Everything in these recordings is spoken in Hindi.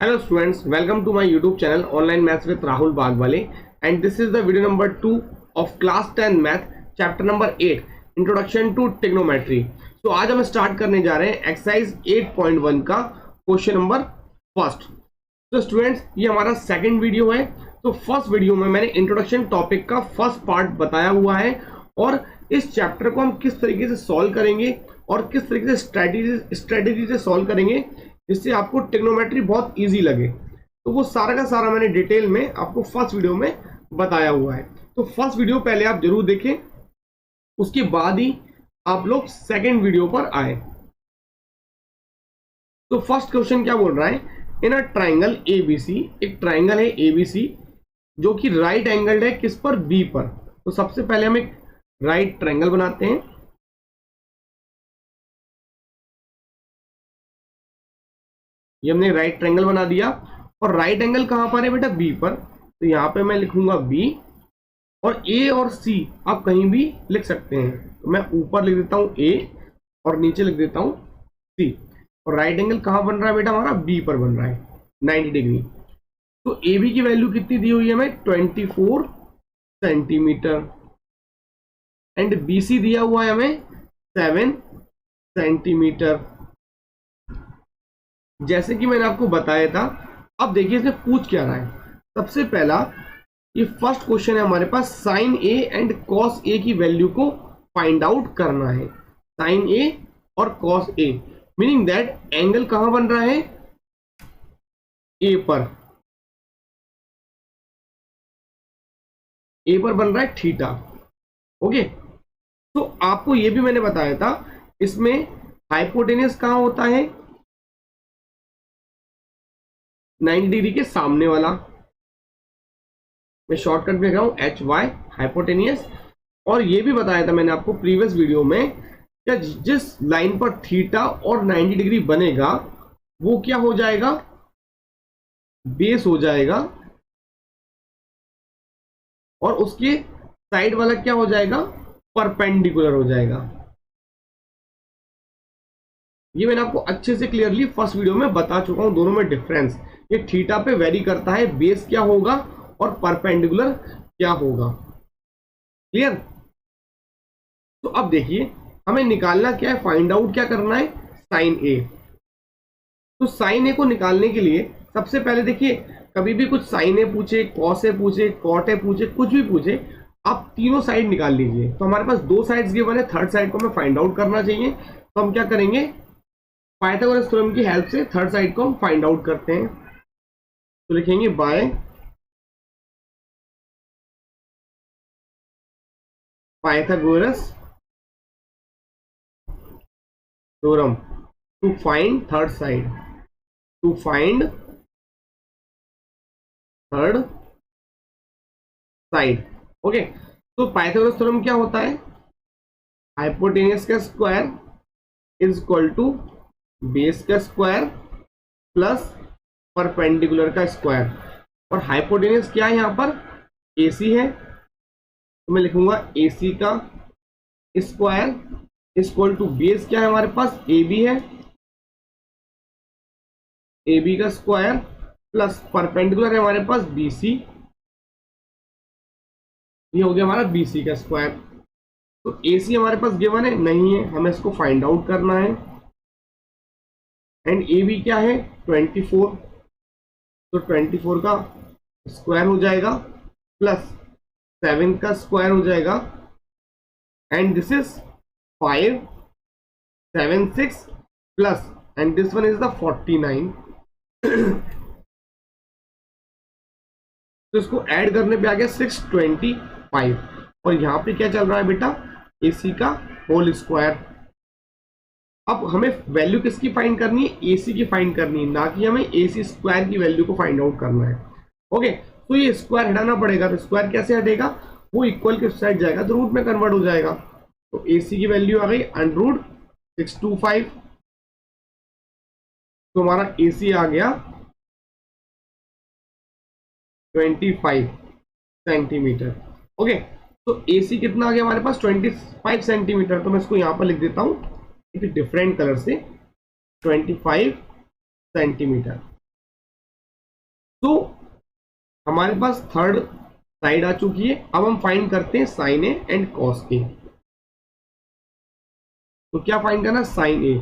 Hello students, welcome to my YouTube channel Online Maths with Rahul Bagwale, and this is the video number 2 of class 10 math chapter number 8 introduction to trigonometry। तो आज हम स्टार्ट करने जा रहे हैं एक्सरसाइज 8.1 का क्वेश्चन नंबर फर्स्ट। तो स्टूडेंट्स ये हमारा सेकंड वीडियो है। तो फर्स्ट वीडियो में मैंने इंट्रोडक्शन टॉपिक का फर्स्ट पार्ट बताया हुआ है और इस चैप्टर को हम किस तरीके से सॉल्व करेंगे और किस तरीके से स्ट्रेटेजी से सॉल्व करेंगे जिससे आपको ट्रिग्नोमेट्री बहुत इजी लगे। तो वो सारा का सारा मैंने डिटेल में आपको फर्स्ट वीडियो में बताया हुआ है। तो फर्स्ट वीडियो पहले आप जरूर देखें, उसके बाद ही आप लोग सेकंड वीडियो पर आए। तो फर्स्ट क्वेश्चन क्या बोल रहा है, इन अ ट्राइंगल एबीसी, एक ट्राइंगल है एबीसी जो कि राइट एंगल्ड है किस पर, बी पर। तो सबसे पहले हम एक राइट ट्राइंगल बनाते हैं। ये हमने राइट ट्रायंगल बना दिया और राइट एंगल कहां पर है बेटा, बी पर। तो यहां पे मैं लिखूंगा बी और ए और सी आप कहीं भी लिख सकते हैं। तो मैं ऊपर लिख देता हूं ए और नीचे लिख देता हूं सी। और राइट एंगल कहां बन रहा है बेटा, हमारा बी पर बन रहा है 90 डिग्री। तो ए बी की वैल्यू कितनी दी हुई है हमें, 24 सेंटीमीटर। एंड बी सी दिया हुआ है हमें 7 सेंटीमीटर, जैसे कि मैंने आपको बताया था। अब देखिए इसमें पूछ क्या रहा है। सबसे पहला ये फर्स्ट क्वेश्चन है हमारे पास, sign A and cos A की वैल्यू को फाइंड आउट करना है। साइन ए और cos A, meaning that angle कहां बन रहा है, ए पर। ए पर बन रहा है थीटा। ओके, तो आपको ये भी मैंने बताया था, इसमें हाइपोटेनियस कहां होता है, 90 डिग्री के सामने वाला। मैं शॉर्टकट में लिख रहा हूं एच वाई, हाइपोटेनियस। और ये भी बताया था मैंने आपको प्रीवियस वीडियो में कि जिस लाइन पर थीटा और 90 डिग्री बनेगा वो क्या हो जाएगा, बेस हो जाएगा, और उसके साइड वाला क्या हो जाएगा, परपेंडिकुलर हो जाएगा। ये मैंने आपको अच्छे से क्लियरली फर्स्ट वीडियो में बता चुका हूं, दोनों में डिफरेंस। ये थीटा पे वेरी करता है, बेस क्या होगा और परपेंडिकुलर क्या होगा। क्लियर। तो अब देखिए हमें निकालना क्या है, फाइंड आउट क्या करना है, साइन ए। तो साइन ए को निकालने के लिए सबसे पहले देखिए, कभी भी कुछ साइन ए पूछे, कॉस ए पूछे, कॉट ए पूछे, कुछ भी पूछे, आप तीनों साइड निकाल लीजिए। तो हमारे पास दो साइड्स गिवन है, थर्ड साइड को हमें फाइंड आउट करना चाहिए। तो हम क्या करेंगे, पाइथागोरस थ्योरम की हेल्प से थर्ड साइड को हम फाइंड आउट करते हैं। तो लिखेंगे by Pythagoras theorem to find third side, to find third side. Okay, तो पाइथागोरस थ्योरम क्या होता है, हाइपोटेनियस का square is equal to base का स्क्वायर प्लस परपेंडिकुलर का स्क्वायर। और हाइपोटेनियस क्या है, यहां पर AC है, तो मैं लिखूंगा AC का स्क्वायर इक्वल टू बेस क्या है हमारे पास, AB है, AB का स्क्वायर प्लस परपेंडिकुलर है हमारे पास BC, ये हो गया हमारा BC का स्क्वायर। तो AC हमारे पास गिवन है, नहीं है, हमें इसको फाइंड आउट करना है। एंड AB क्या है, 24, तो 24 का स्क्वायर हो जाएगा प्लस 7 का स्क्वायर हो जाएगा। And this is 5 7 6 plus, and this one is the 49। तो इसको ऐड करने पे आ गया 625। और यहां पे क्या चल रहा है बेटा, AC का होल स्क्वायर। अब हमें वैल्यू किसकी फाइंड करनी है, AC की फाइंड करनी है, ना कि हमें AC स्क्वायर की वैल्यू को फाइंड आउट करना है। ओके, तो ये स्क्वायर हटाना पड़ेगा। तो स्क्वायर कैसे हटेगा, वो इक्वल के साइड जाएगा तो रूट में कन्वर्ट हो जाएगा। तो AC की वैल्यू आ गई √625। तो हमारा AC आ गया 25 सेंटीमीटर। ओके, तो AC कितना आ गया हमारे पास, 25 सेंटीमीटर। तो मैं इसको यहां पर लिख देता हूं एक डिफरेंट कलर से, 25 सेंटीमीटर। तो हमारे पास थर्ड साइड आ चुकी है। अब हम फाइंड करते हैं sign A and cos A. तो क्या फाइंड करना, साइन ए।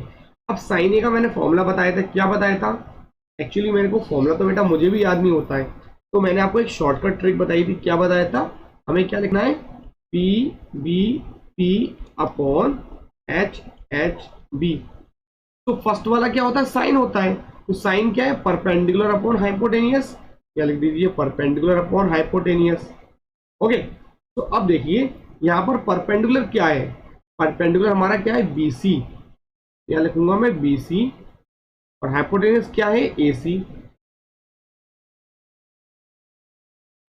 अब साइन ए का मैंने फॉर्मूला बताया था, क्या बताया था, एक्चुअली मेरे को फॉर्मूला तो बेटा मुझे भी याद नहीं होता है, तो मैंने आपको एक शॉर्टकट ट्रिक बताई थी। क्या बताया था, हमें क्या लिखना है, P B P upon H H B. तो फर्स्ट वाला क्या होता है, साइन होता है। तो साइन क्या है, परपेंडिकुलर अपॉन हाइपोटेनियस, या लिख दीजिए परपेंडिकुलर अपॉन हाइपोटेनियस। ओके, तो अब देखिए यहां पर परपेंडिकुलर क्या है, परपेंडिकुलर हमारा क्या है, बीसी, या लिखूंगा मैं बीसी, और हाइपोटेनियस क्या है, एसी।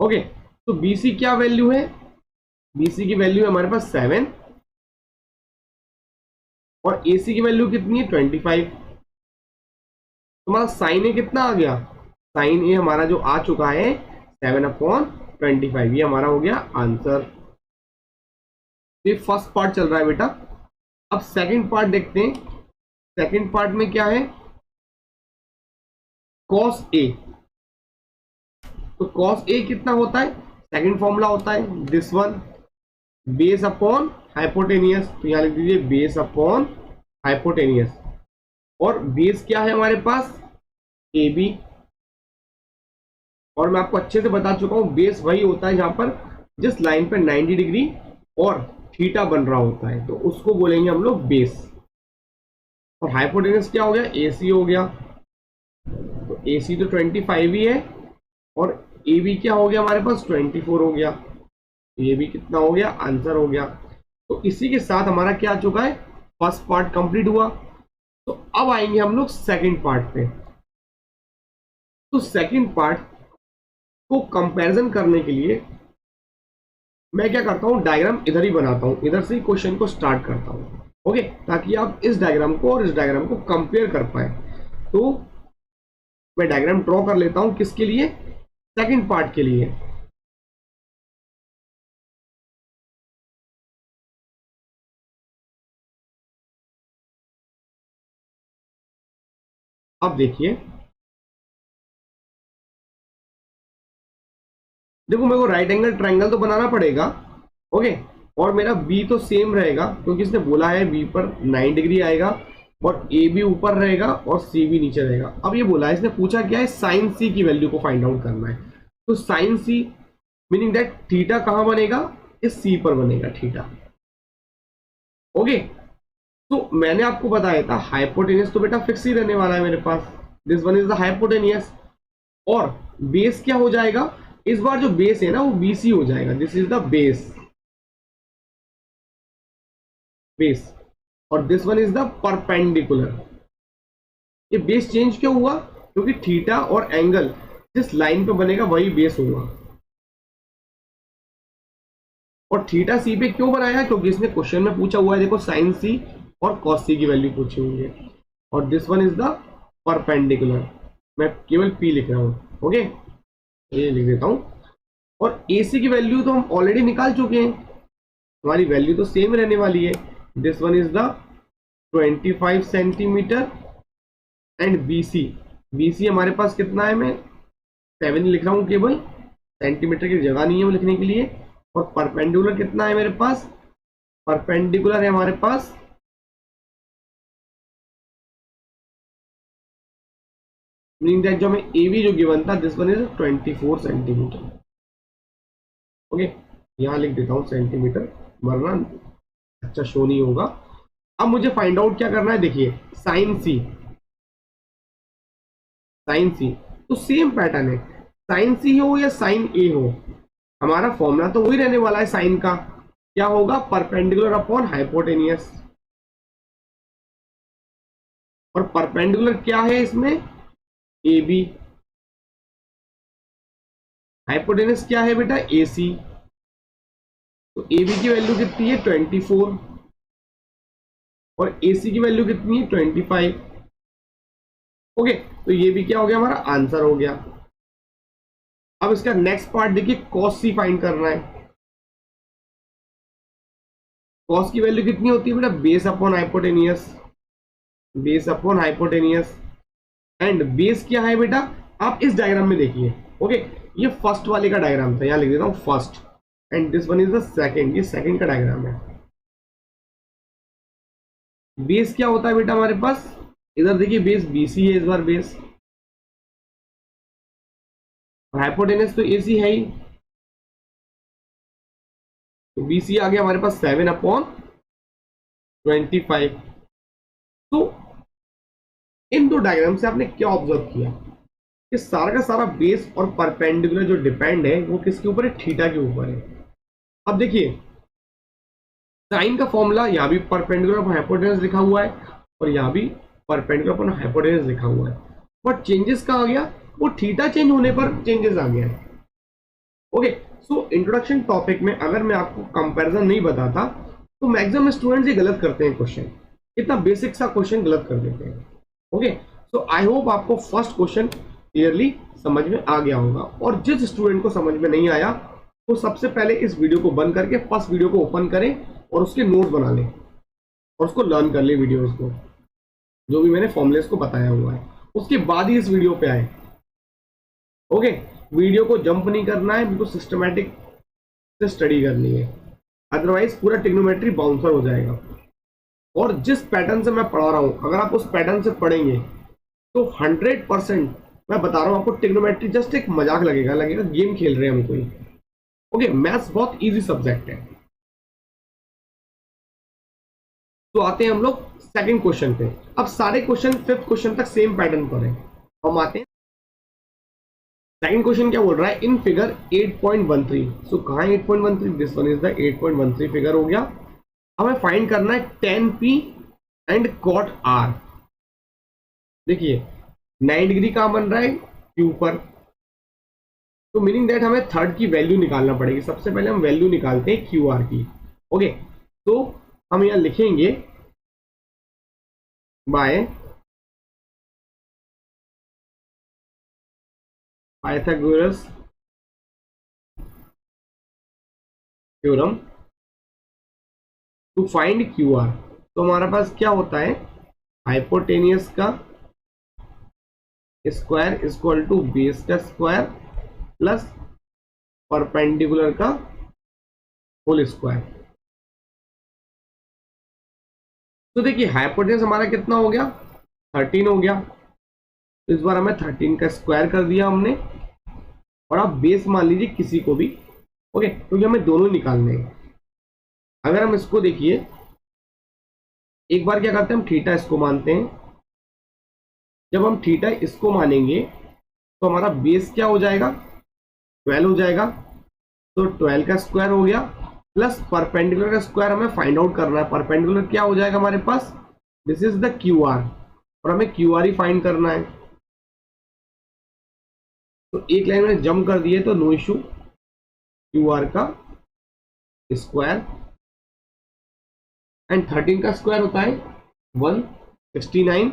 ओके, तो बीसी क्या वैल्यू है, बीसी की वैल्यू है हमारे पास 7, और एसी की वैल्यू कितनी है, 25। तुम्हारा साइन ए कितना आ गया, साइन ए हमारा जो आ चुका है 7/25, ये हमारा हो गया आंसर। ये फर्स्ट पार्ट चल रहा है बेटा। अब सेकंड पार्ट देखते हैं। सेकंड पार्ट में क्या है, कॉस ए। तो कॉस ए कितना होता है, सेकंड फॉर्मूला होता है this one, base upon hypotenuse. तो यहां लिख दीजिए बेस अपॉन हाइपोटेनियस, और बेस क्या है हमारे पास, ए बी। और मैं आपको अच्छे से बता चुका हूं, बेस वही होता है जहां पर जिस लाइन पर 90 डिग्री और थीटा बन रहा होता है, तो उसको बोलेंगे हम लोग बेस। और हाइपोटेनस क्या हो गया, एसी हो गया। तो एसी तो 25 ही है, और ए बी क्या हो गया हमारे पास, 24 हो गया। ये भी कितना हो गया, आंसर हो गया। तो इसी के साथ हमारा क्या आ चुका है, फर्स्ट पार्ट कंप्लीट हुआ। तो अब आएंगे हम लोग सेकंड पार्ट पे। तो सेकंड पार्ट को कंपैरिजन करने के लिए मैं क्या करता हूं, डायग्राम इधर ही बनाता हूं, इधर से ही क्वेश्चन को स्टार्ट करता हूं। ओके, ताकि आप इस डायग्राम को और इस डायग्राम को कंपेयर कर पाए। तो मैं डायग्राम ड्रॉ कर लेता हूं, किसके लिए, सेकंड पार्ट के लिए। अब देखिए, देखो मेरे को राइट एंगल ट्रायंगल तो बनाना पड़ेगा। ओके, और मेरा बी तो सेम रहेगा, क्योंकि इसने बोला है बी पर 9 डिग्री आएगा, और ए भी ऊपर रहेगा और सी भी नीचे रहेगा। अब ये बोला है, इसने पूछा क्या है, साइन सी की वैल्यू को फाइंड आउट करना है। तो sine C meaning that theta कहां बनेगा, इस सी पर बनेगा थीटा। ओके, तो मैंने आपको बताया था हाइपोटेनियस तो बेटा फिक्स ही रहने वाला है मेरे पास, this one is the hypotenuse. और बेस क्या हो जाएगा, इस बार जो बेस है ना वो बीसी हो जाएगा, this is the base, base. और this one is the perpendicular. ये बेस चेंज क्यों हुआ, क्योंकि थीटा और एंगल जिस लाइन पे बनेगा वही बेस होगा। और थीटा सी पे क्यों बनाया, क्योंकि इसने क्वेश्चन में पूछा हुआ है, देखो साइन सी और कॉस सी की वैल्यू पूछी हुई है। और this one is the perpendicular, मैं केवल पी लिख रहा हूं। ओके, ये लिख देता हूं। और एसी की वैल्यू तो हम ऑलरेडी निकाल चुके हैं, हमारी वैल्यू तो सेम रहने वाली है। This one is the 25 centimetre, and BC, BC हमारे पास कितना है, मैं 7 लिख रहा हूं केवल, सेंटीमीटर की जगह नहीं है वो लिखने के लिए। और परपेंडिकुलर कितना है मेरे पास, परपेंडिकुलर है हमारे पास मीनिंग दैट जो हमें ए बी जो गिवन था, this one is 24 centimetre. Okay, यहां लिख देता हूं सेंटीमीटर, वरना अच्छा शो नहीं होगा। अब मुझे फाइंड आउट क्या करना है, देखिए साइन सी, साइन सी तो सेम पैटर्न है, साइन सी हो या साइन ए हो, हमारा फॉर्मूला तो वही रहने वाला है। साइन का क्या होगा, परपेंडिकुलर अपॉन हाइपोटेनियस। और परपेंडिकुलर क्या है इसमें, ए बी। हाइपोटेनियस क्या है बेटा, ए सी। तो ए बी की वैल्यू कितनी है, 24, और ए सी की वैल्यू कितनी है, 25। ओके, तो ये भी क्या हो गया, हमारा आंसर हो गया। अब इसका नेक्स्ट पार्ट देखिए, कॉस सी फाइंड करना है। कॉस की वैल्यू कितनी होती है बेटा, base upon hypotenuse, base upon hypotenuse. And base क्या है बेटा, आप इस डायग्राम में देखिए, ओके, ये फर्स्ट वाले का डायग्राम था, यहाँ लिख देता हूँ first, and this one is the second, ये सेकंड का डायग्राम है। बेस क्या होता है बेटा हमारे पास, इधर देखिए बेस BC है इस बार बेस, हाइपोटेनस तो AC है ही, तो BC आ गया हमारे पास 7/25। तो इन दो डायग्राम से आपने क्या ऑब्जर्व किया कि सारा का सारा बेस और परपेंडिकुलर जो डिपेंड है वो किसके ऊपर है, थीटा के ऊपर है। अब देखिए साइन का फॉर्मूला यहाँ भी परपेंडिकुलर अपॉन हाइपोटेनस लिखा हुआ है और यहाँ भी परपेंडिकुलर अपॉन हाइपोटेनस लिखा हुआ है, बट चेंजेस कहाँ आ गया, वो थीटा चेंज होने पर चेंजेस आ गया। ओके, सो इंट्रोडक्शन टॉपिक में अगर मैं आपको कंपैरिजन नहीं बताता तो मैक्सिमम स्टूडेंट्स ये गलत करते हैं, क्वेश्चन इतना बेसिक सा क्वेश्चन गलत कर देते हैं। ओके, सो आई होप आपको फर्स्ट क्वेश्चन क्लियरली समझ में आ गया होगा, और जिस स्टूडेंट को समझ में नहीं आया तो सबसे पहले इस वीडियो को बंद करके फर्स्ट वीडियो को ओपन करें और उसके नोट्स बना लें और उसको लर्न कर ले वीडियोस को, जो भी मैंने फॉर्मूलेस को बताया हुआ है, उसके बाद ही इस वीडियो पे आए। ओके, वीडियो को जंप नहीं करना है, बिल्कुल सिस्टमैटिक से स्टडी करनी है, अदरवाइज पूरा ट्रिग्नोमेट्री बाउंसर हो जाएगा। और जिस पैटर्न से मैं पढ़ा रहा हूं, अगर आप उस पैटर्न से पढ़ेंगे तो 100% मैं बता रहा हूं आपको, ट्रिग्नोमेट्री जस्ट एक मजाक लगेगा गेम खेल रहे हैं हम कोई। ओके, मैथ्स बहुत इजी सब्जेक्ट है। तो आते हैं हम लोग सेकंड क्वेश्चन पे। अब सारे क्वेश्चन फिफ्थ क्वेश्चन तक सेम पैटर्न पर है। हम आते हैं सेकंड क्वेश्चन, क्या बोल रहा है, इन फिगर 8.13। सो कहां 8.13, this one is the 8.13 figure हो गया। हमें फाइंड करना है tan P and cot R। देखिए 9 डिग्री कहां बन रहा है, Q पर, तो मीनिंग दैट हमें थर्ड की वैल्यू निकालना पड़ेगी। सबसे पहले हम वैल्यू निकालते हैं QR की। ओके, तो हम यहां लिखेंगे by Pythagoras theorem to find QR। तो हमारे पास क्या होता है, हाइपोटेनियस का स्क्वायर इक्वल टू बेस का स्क्वायर प्लस परपेंडिकुलर का होल स्क्वायर। तो देखिए हाइपोटेनस हमारा कितना हो गया, 13 हो गया। तो इस बार हमें 13 का स्क्वायर कर दिया हमने, और आप बेस मान लीजिए किसी को भी। ओके, क्योंकि हमें दोनों निकालने हैं। अगर हम इसको देखिए, एक बार क्या करते हैं हम थीटा इसको मानते हैं। जब हम थीटा इसको मानेंगे तो हमारा बेस क्या हो जाएगा, 12 हो जाएगा। तो 12 का स्क्वायर हो गया प्लस परपेंडिकुलर का स्क्वायर हमें फाइंड आउट करना है। परपेंडिकुलर क्या हो जाएगा हमारे पास, दिस इज द QR, और हमें QR ही फाइंड करना है। तो एक लाइन में जंप कर दिए तो नो इशू, QR का स्क्वायर एंड 13 का स्क्वायर होता है 169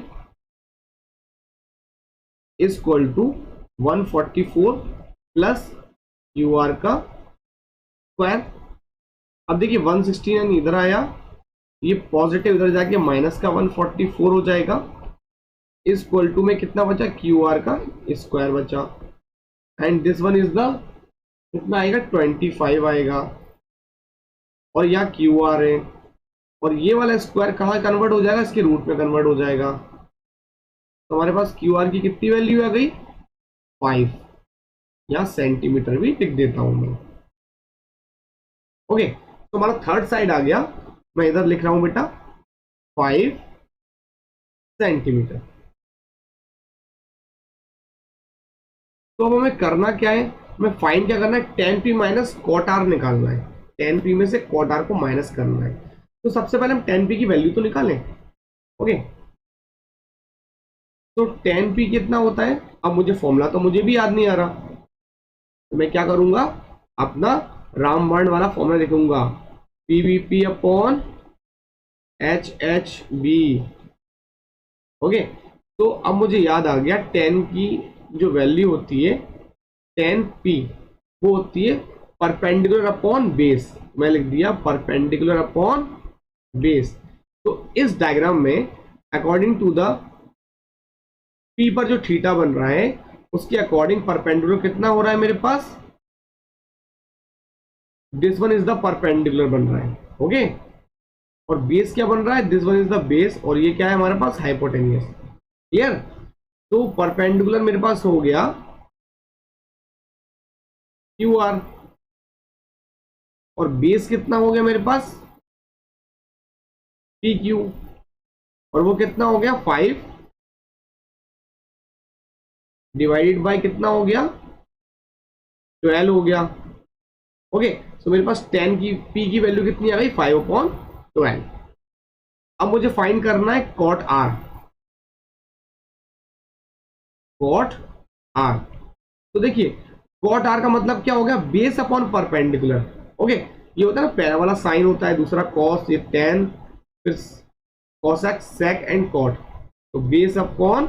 is equal to 144 plus QR का स्क्वायर। अब देखिए 169 इधर आया, ये पॉजिटिव इधर जाके माइनस का 144 हो जाएगा, इज इक्वल टू में कितना बचा, QR का स्क्वायर बचा, and this one is the कितना आएगा, 25 आएगा, और यहाँ QR है, और ये वाला स्क्वायर कहाँ कन्वर्ट हो जाएगा, इसके रूट में कन्वर्ट हो जाएगा। तो हमारे पास QR की कितनी वैल्यू आ गई, 5। यहाँ सेंटीमीटर भी लिख देता हूं मैं। ओके, तो हमारा थर्ड साइड आ गया, मैं इधर लिख रहा हूं बेटा 5 सेंटीमीटर। तो अब हमें करना क्या है, हमें फाइंड क्या करना है, tan P minus cot R निकालना है। tan P में से cot R को माइनस करना है। तो सबसे पहले हम tan P की वैल्यू तो निकालें। ओके, तो tan P कितना होता है, अब मुझे फॉर्मूला तो मुझे भी याद नहीं आ रहा, तो मैं क्या करूंगा, अपना रामबाण वाला फॉर्मूला लिखूंगा, PVP अपॉन HHB। ओके, तो अब मुझे याद आ गया tan की जो वैल्यू होती है, tan P वो होती है परपेंडिकुलर अपॉन बेस। मैं लिख दिया परपेंडिकुलर अपॉन बेस। तो इस डायग्राम में अकॉर्डिंग टू द P पर जो थीटा बन रहा है उसके अकॉर्डिंग परपेंडिकुलर कितना हो रहा है मेरे पास, this one is the perpendicular बन रहा है। ओके, और बेस क्या बन रहा है, this one is the base, और ये क्या है हमारे पास, हाइपोटेनियस। क्लियर? तो परपेंडिकुलर मेरे पास हो गया क्यू आर, और बेस कितना हो गया मेरे पास, पी क्यू, और वो कितना हो गया 5 डिवाइडेड बाय कितना हो गया 12 हो गया। ओके, सो मेरे पास 10 की पी की वैल्यू कितनी आ गई, 5/12। अब मुझे फाइंड करना है कॉट आर, कॉट आर। तो देखिए कॉट आर का मतलब क्या हो गया, बेस अपॉन परपेंडिकुलर। ओके, ये होता है ना पहला वाला साइन होता है, दूसरा कॉस, ये टेन, फिर कॉसेक, सेक एंड कॉट। तो बेस अपॉन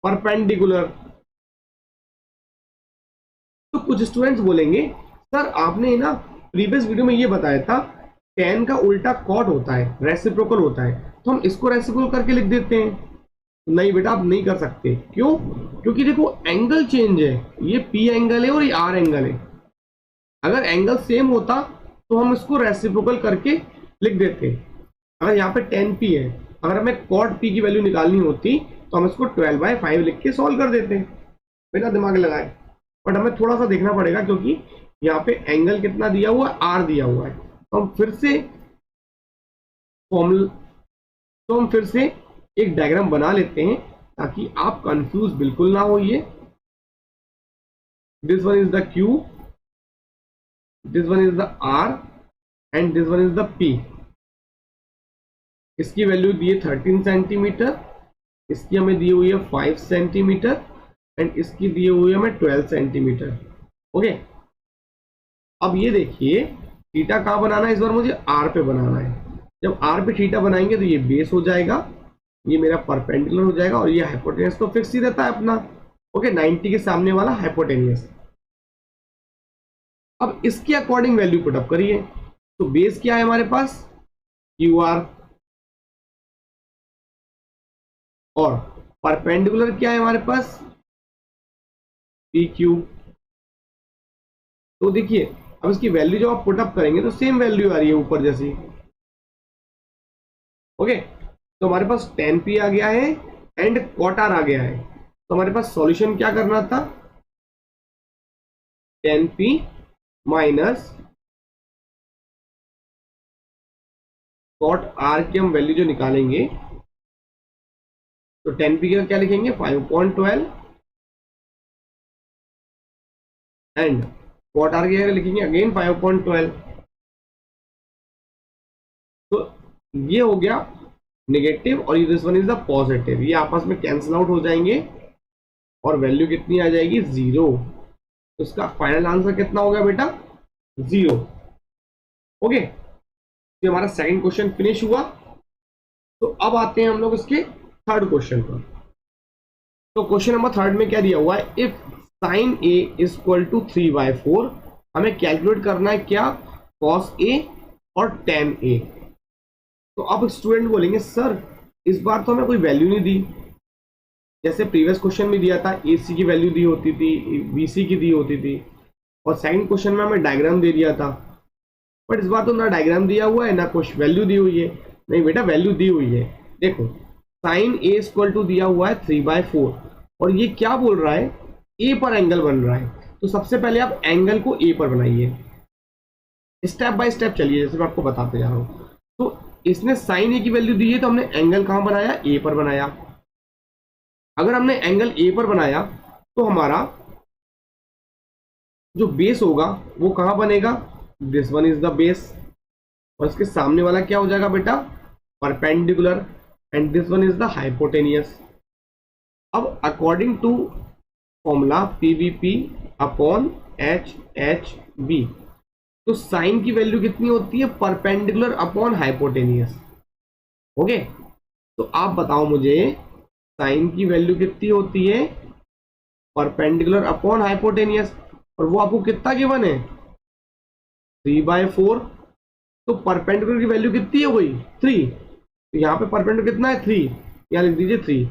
परपेंडिकुलर। तो कुछ स्टूडेंट्स बोलेंगे सर आपने ना प्रीवियस वीडियो में ये बताया था टेन का उल्टा कॉट होता है, रेसिप्रोकल होता है, तो हम इसको रेसिप्रोकल करके लिख देते हैं। नहीं बेटा, आप नहीं कर सकते। क्यों? क्योंकि देखो एंगल चेंज है, ये पी एंगल है और ये आर एंगल है। अगर एंगल सेम होता तो हम इसको रेसिप्रोकल करके लिख देते। अगर यहाँ पे 10p है, अगर हमें कॉट p की वैल्यू निकालनी होती तो हम इसको 12/5 लिख के सॉल्व कर देते, बिना दिमाग लगाए। बट हमें थोड़ा सा देखना पड़ेगा क्योंकि यहाँ पे एंगल कितना दिया हुआ है, r दिया हुआ है। तो हम फिर से एक डायग्राम बना लेते हैं ताकि आप कंफ्यूज बिल्कुल ना होइए। This one is the Q, this one is the R and this one is the P। इसकी वैल्यू दी है 13 सेंटीमीटर, इसकी हमें दी हुई है 5 सेंटीमीटर एंड इसकी दी हुई है हमें 12 सेंटीमीटर। ओके, अब ये देखिए थीटा कहाँ बनाना है, इस बार मुझे आर पे बनाना है। जब आर पे थीटा बनाएंगे तो ये बेस हो जाएगा, ये मेरा परपेंडिकुलर हो जाएगा, और ये हाइपोटेनियस तो फिक्स ही रहता है अपना। ओके, 90 के सामने वाला हाइपोटेनियस। अब इसके अकॉर्डिंग वैल्यू पुट अप करिए। तो बेस क्या है हमारे पास, क्यू आर, और परपेंडिकुलर क्या है हमारे पास, पी क्यू। तो देखिए अब इसकी वैल्यू जो आप पुट अप करेंगे तो सेम वैल्यू आ रही है ऊपर जैसी। ओके, तो हमारे पास 10p आ गया है एंड कॉट आर आ गया है। तो हमारे पास सॉल्यूशन क्या करना था, 10p माइनस कॉट आर की हम वैल्यू जो निकालेंगे, तो 10p का क्या लिखेंगे 5/12 एंड कॉट आर की लिखेंगे अगेन 5/12। तो ये हो गया नेगेटिव और this one is the positive, ये आपस में कैंसिल आउट हो जाएंगे और वैल्यू कितनी आ जाएगी 0। तो इसका फाइनल आंसर कितना हो गया बेटा 0। ओके, तो हमारा सेकंड क्वेश्चन फिनिश हुआ। तो अब आते हैं हम लोग इसके थर्ड क्वेश्चन पर। तो क्वेश्चन नंबर थर्ड में क्या दिया हुआ है, if sine A is equal to 3/4, हमें कैलकुलेट करना है क्या, कॉस ए और टेन ए। तो अब स्टूडेंट बोलेंगे सर इस बार तो हमें कोई वैल्यू नहीं दी, जैसे प्रीवियस क्वेश्चन में दिया था AC की वैल्यू दी होती थी, BC की दी होती थी, और सेकंड क्वेश्चन में हमें डायग्राम दे दिया था। बट इस बार तो ना डायग्राम दिया हुआ है ना कुछ वैल्यू दी हुई है। नहीं बेटा, वैल्यू दी हुई है। देखो साइन ए इक्वल टू दिया हुआ है 3/4, और ये क्या बोल रहा है, ए पर एंगल बन रहा है। तो सबसे पहले आप एंगल को ए पर बनाइए, स्टेप बाय स्टेप चलिए, जैसे मैं आपको बताते जा रहा हूँ। तो इसने साइन ए की वैल्यू दी है, तो हमने एंगल कहाँ बनाया, ए पर बनाया। अगर हमने एंगल ए पर बनाया तो हमारा जो बेस होगा वो कहाँ बनेगा, this one is the base, और इसके सामने वाला क्या हो जाएगा बेटा, perpendicular, and this one is the hypotenuse. अब according to formula PVP upon HHB, तो साइन की वैल्यू कितनी होती है, परपेंडिकुलर अपॉन हाइपोटेनियस। ओके, तो आप बताओ मुझे साइन की वैल्यू कितनी होती है, परपेंडिकुलर अपॉन हाइपोटेनियस, और वो आपको कितना गिवन है 3/4। तो परपेंडिकुलर की वैल्यू कितनी हो गई 3, तो यहाँ पे परपेंडिकुलर कितना है 3, यहाँ लिख दीजिए 3।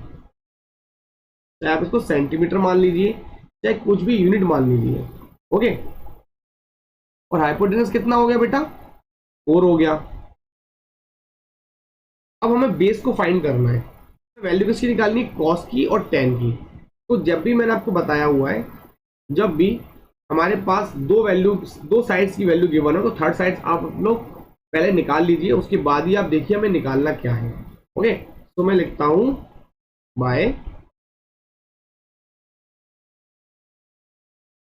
चाहे आप इसको सेंटीमीटर मान लीजिए, चाहे कुछ भी यूनिट मान लीजिए। ओके, और हाइपोटेनस कितना हो गया बेटा? 4 हो गया। अब हमें बेस को फाइंड करना है, वैल्यू किसकी निकालनी? कॉस की और टेन की। तो जब भी मैंने आपको बताया हुआ है, जब भी हमारे पास दो साइड्स की वैल्यू गिवन हो, तो थर्ड साइड्स आप लोग पहले निकाल लीजिए, उसके बाद ही आप देखिए हमें निकालना क्या है। ओके, तो मैं लिखता हूं बाय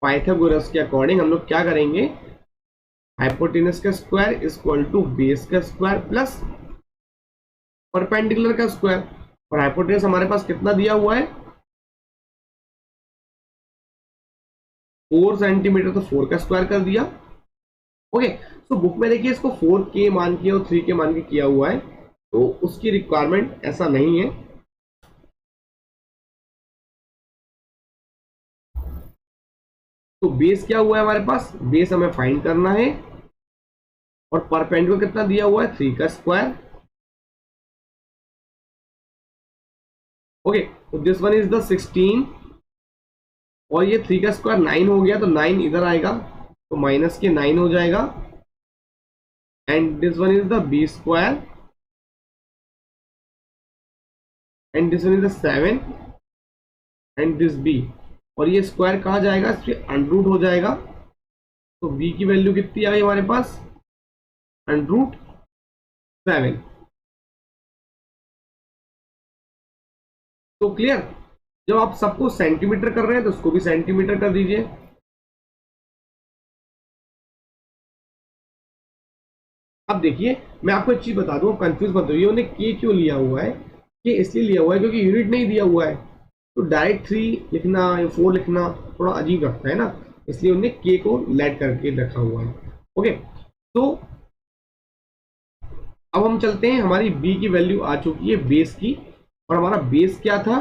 पाइथागोरस के अकॉर्डिंग हम लोग क्या करेंगे, हाइपोटेनस का स्क्वायर इक्वल टू बेस का स्क्वायर प्लस परपेंडिकुलर का स्क्वायर। और हाइपोटेनस हमारे पास कितना दिया हुआ है? 4 सेंटीमीटर, तो 4 का स्क्वायर कर दिया। ओके, तो बुक में देखिए इसको 4 के मान के और 3 के मान के किया हुआ है, तो उसकी रिक्वायरमेंट ऐसा नहीं है। तो बेस क्या हुआ है हमारे पास? बेस हमें फाइंड करना है, और परपेंडिकुलर कितना दिया हुआ है? 3 का स्क्वायर। ओके, तो दिस वन इज द 16, और ये 3 का स्क्वायर 9 हो गया, तो 9 इधर आएगा, तो माइनस के 9 हो जाएगा। And this one is the B square, and this one is the 7, and this B, और ये स्क्वायर कहाँ जाएगा? इसके अंडरूट हो जाएगा। तो बी की वैल्यू कितनी आ गई हमारे पास? अंडरूट 7। तो क्लियर? जब आप सबको सेंटीमीटर कर रहे हैं तो उसको भी सेंटीमीटर कर दीजिए। अब देखिए, मैं आपको एक चीज बता दूं, कंफ्यूज मत होइए, उन्हें के क्यों लिया हुआ है? के इसलिए लिया हुआ है क्योंकि यूनिट नहीं दिया हुआ है, तो डायरेक्ट 3 लिखना या 4 लिखना थोड़ा अजीब लगता है ना, इसलिए उन्हें के को लेट करके रखा हुआ है। ओके, तो अब हम चलते हैं, हमारी बी की वैल्यू आ चुकी है बेस की, और हमारा बेस क्या था?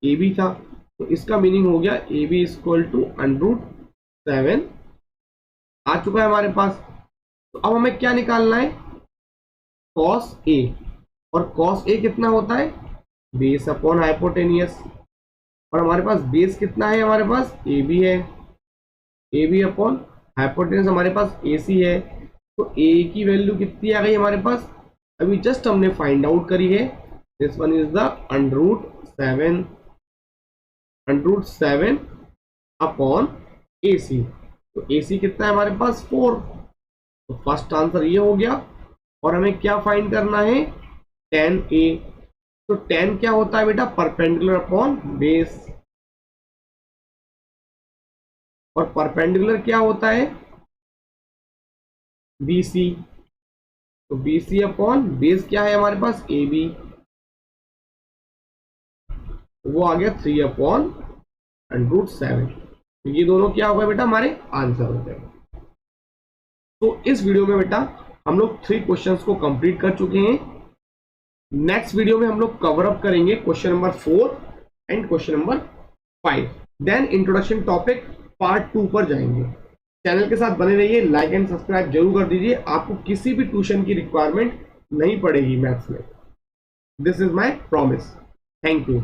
ए बी था, तो इसका मीनिंग हो गया A B equal to under root 7 आ चुका है हमारे पास। तो अब हमें क्या निकालना है? कॉस ए, और कॉस ए कितना होता है? बेस अपॉन हाइपोटेनियस, और हमारे पास बेस कितना है? हमारे पास ए बी है, ए बी अपॉन हाइपोटेनियस हमारे पास ए सी है। तो ए की वैल्यू कितनी आ गई हमारे पास? अभी जस्ट हमने फाइंड आउट करी है, this one is the under root 7 upon A C. तो ए सी कितना है हमारे पास? 4। तो फर्स्ट आंसर ये हो गया, और हमें क्या फाइंड करना है? tan a। तो tan क्या होता है बेटा? परपेंडिकुलर अपॉन बेस, और परपेंडिकुलर क्या होता है? BC। तो BC अपॉन बेस क्या है हमारे पास? AB, वो आ गया 3 अपॉन अंडरूट 7। तो ये दोनों क्या हो गए बेटा? हमारे आंसर हो गए। तो इस वीडियो में बेटा हम लोग 3 क्वेश्चंस को कंप्लीट कर चुके हैं। नेक्स्ट वीडियो में हम लोग कवर अप करेंगे question number 4 and question number 5, then introduction topic part 2 पर जाएंगे। चैनल के साथ बने रहिए, लाइक एंड सब्सक्राइब जरूर कर दीजिए, आपको किसी भी ट्यूशन की रिक्वायरमेंट नहीं पड़ेगी मैथ्स में, this is my promise. Thank you.